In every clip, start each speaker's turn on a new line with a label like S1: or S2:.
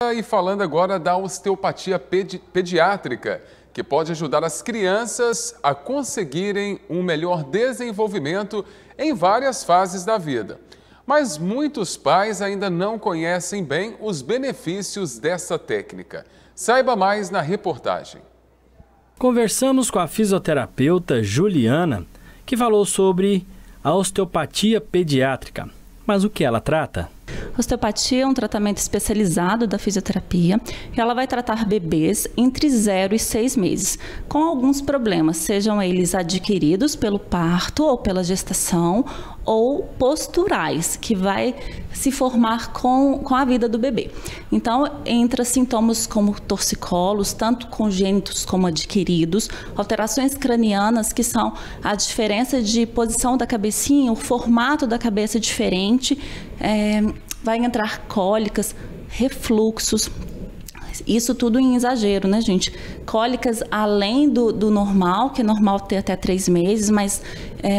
S1: E falando agora da osteopatia pediátrica, que pode ajudar as crianças a conseguirem um melhor desenvolvimento em várias fases da vida. Mas muitos pais ainda não conhecem bem os benefícios dessa técnica. Saiba mais na reportagem.
S2: Conversamos com a fisioterapeuta Juliana, que falou sobre a osteopatia pediátrica. Mas o que ela trata?
S3: Osteopatia é um tratamento especializado da fisioterapia e ela vai tratar bebês entre 0 e 6 meses, com alguns problemas, sejam eles adquiridos pelo parto ou pela gestação, ou posturais, que vai se formar com a vida do bebê. Então, entra sintomas como torcicolos, tanto congênitos como adquiridos, alterações cranianas, que são a diferença de posição da cabecinha, o formato da cabeça diferente, vai entrar cólicas, refluxos, isso tudo em exagero, né, gente? Cólicas além do normal, que é normal ter até 3 meses, mas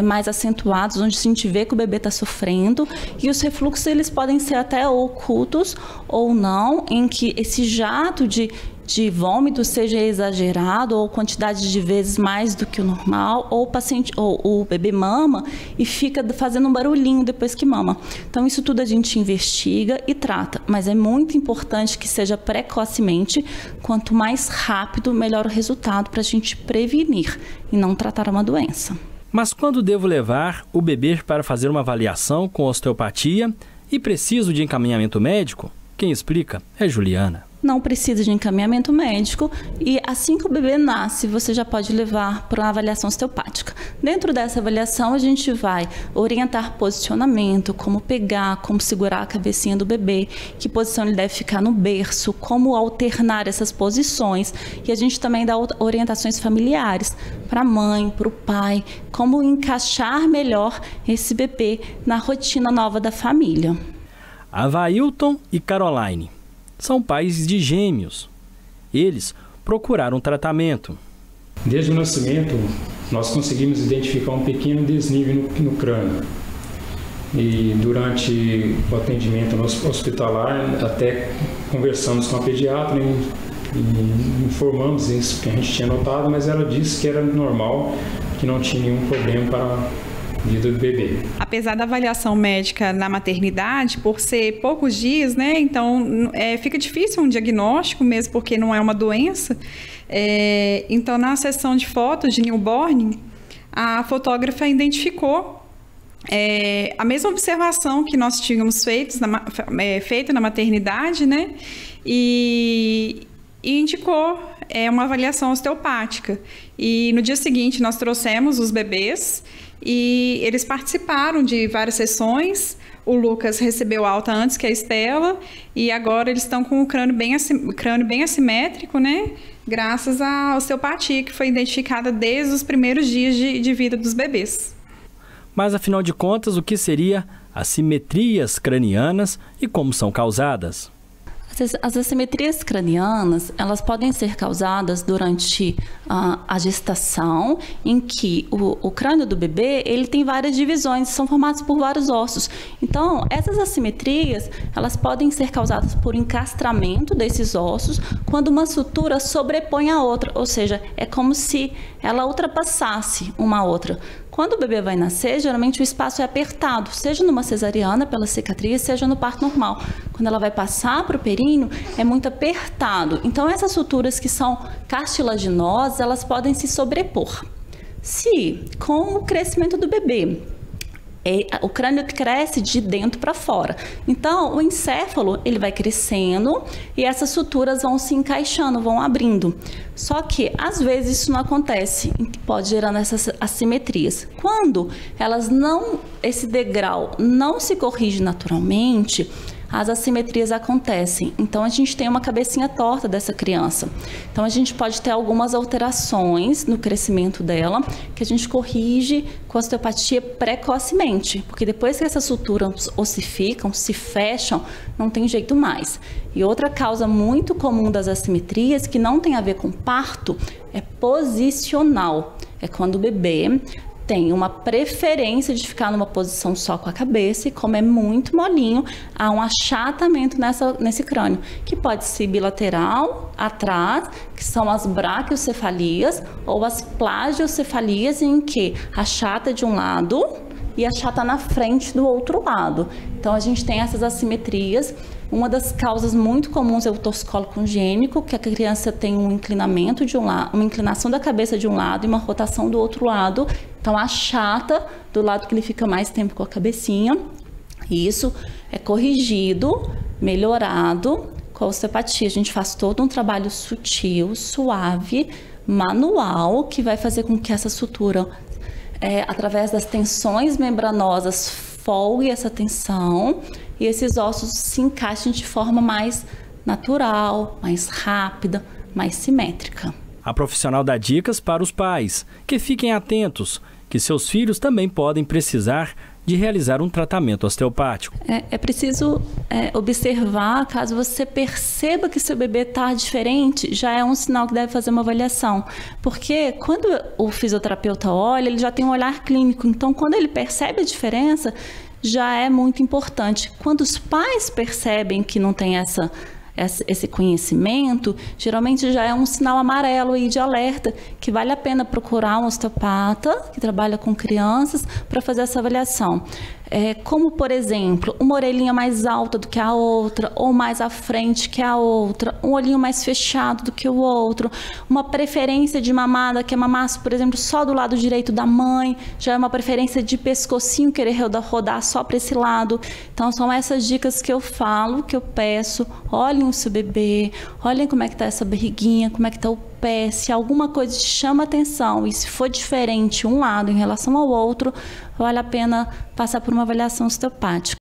S3: mais acentuados, onde a gente vê que o bebê está sofrendo. E os refluxos, eles podem ser até ocultos ou não, em que esse jato de vômito seja exagerado ou quantidade de vezes mais do que o normal, ou o bebê mama e fica fazendo um barulhinho depois que mama. Então isso tudo a gente investiga e trata, mas é muito importante que seja precocemente. Quanto mais rápido, melhor o resultado para a gente prevenir e não tratar uma doença.
S2: Mas quando devo levar o bebê para fazer uma avaliação com osteopatia e preciso de encaminhamento médico? Quem explica é Juliana.
S3: Não precisa de encaminhamento médico e assim que o bebê nasce, você já pode levar para uma avaliação osteopática. Dentro dessa avaliação, a gente vai orientar posicionamento, como pegar, como segurar a cabecinha do bebê, que posição ele deve ficar no berço, como alternar essas posições. E a gente também dá orientações familiares para a mãe, para o pai, como encaixar melhor esse bebê na rotina nova da família.
S2: Availton e Caroline são pais de gêmeos. Eles procuraram tratamento.
S4: Desde o nascimento, nós conseguimos identificar um pequeno desnível no crânio. E durante o atendimento no hospitalar, até conversamos com a pediatra e informamos isso que a gente tinha notado, mas ela disse que era normal, que não tinha nenhum problema para a vida do bebê.
S5: Apesar da avaliação médica na maternidade, por ser poucos dias, né, então fica difícil um diagnóstico mesmo, porque não é uma doença. Então, na sessão de fotos de newborn, a fotógrafa identificou a mesma observação que nós tínhamos feito na maternidade, né, e indicou uma avaliação osteopática. E no dia seguinte nós trouxemos os bebês e eles participaram de várias sessões. O Lucas recebeu alta antes que a Estela e agora eles estão com o crânio bem assimétrico, né? Graças à osteopatia que foi identificada desde os primeiros dias de vida dos bebês.
S2: Mas afinal de contas, o que seria assimetrias cranianas e como são causadas?
S3: As assimetrias cranianas, elas podem ser causadas durante a gestação, em que o crânio do bebê, ele tem várias divisões, são formados por vários ossos. Então, essas assimetrias, elas podem ser causadas por encastramento desses ossos, quando uma sutura sobrepõe a outra, ou seja, é como se ela ultrapassasse uma outra. Quando o bebê vai nascer, geralmente o espaço é apertado, seja numa cesariana pela cicatriz, seja no parto normal. Quando ela vai passar para o períneo, é muito apertado. Então, essas suturas que são cartilaginosas, elas podem se sobrepor. Se, com o crescimento do bebê, o crânio cresce de dentro para fora. Então, o encéfalo, ele vai crescendo e essas suturas vão se encaixando, vão abrindo. Só que, às vezes, isso não acontece, pode gerar essas assimetrias. Quando esse degrau não se corrige naturalmente, as assimetrias acontecem. Então, a gente tem uma cabecinha torta dessa criança. Então, a gente pode ter algumas alterações no crescimento dela, que a gente corrige com a osteopatia precocemente, porque depois que essas suturas ossificam, se fecham, não tem jeito mais. E outra causa muito comum das assimetrias, que não tem a ver com parto, é posicional. É quando o bebê tem uma preferência de ficar numa posição só com a cabeça, e como é muito molinho, há um achatamento nesse crânio, que pode ser bilateral, atrás, que são as braquiocefalias, ou as plagiocefalias, em que achata de um lado e achata na frente do outro lado. Então, a gente tem essas assimetrias. Uma das causas muito comuns é o torcicolo congênico, que a criança tem um inclinamento de um lado, uma inclinação da cabeça de um lado e uma rotação do outro lado. Então, achata do lado que ele fica mais tempo com a cabecinha. E isso é corrigido, melhorado com a osteopatia. A gente faz todo um trabalho sutil, suave, manual, que vai fazer com que essa sutura, através das tensões membranosas, folgue essa tensão e esses ossos se encaixem de forma mais natural, mais rápida, mais simétrica.
S2: A profissional dá dicas para os pais, que fiquem atentos, que seus filhos também podem precisar de realizar um tratamento osteopático.
S3: É preciso observar, caso você perceba que seu bebê está diferente, já é um sinal que deve fazer uma avaliação. Porque quando o fisioterapeuta olha, ele já tem um olhar clínico, então quando ele percebe a diferença, já é muito importante. Quando os pais percebem que não tem esse conhecimento, geralmente já é um sinal amarelo aí de alerta, que vale a pena procurar um osteopata que trabalha com crianças para fazer essa avaliação. Como, por exemplo, uma orelhinha mais alta do que a outra, ou mais à frente que a outra, um olhinho mais fechado do que o outro, uma preferência de mamada, que é mamasse, por exemplo, só do lado direito da mãe, já é uma preferência de pescocinho, querer rodar só para esse lado. Então, são essas dicas que eu falo, que eu peço. Olhem o seu bebê, olhem como é que está essa barriguinha, como é que está o pé, se alguma coisa te chama atenção e se for diferente um lado em relação ao outro, vale a pena passar por uma avaliação osteopática.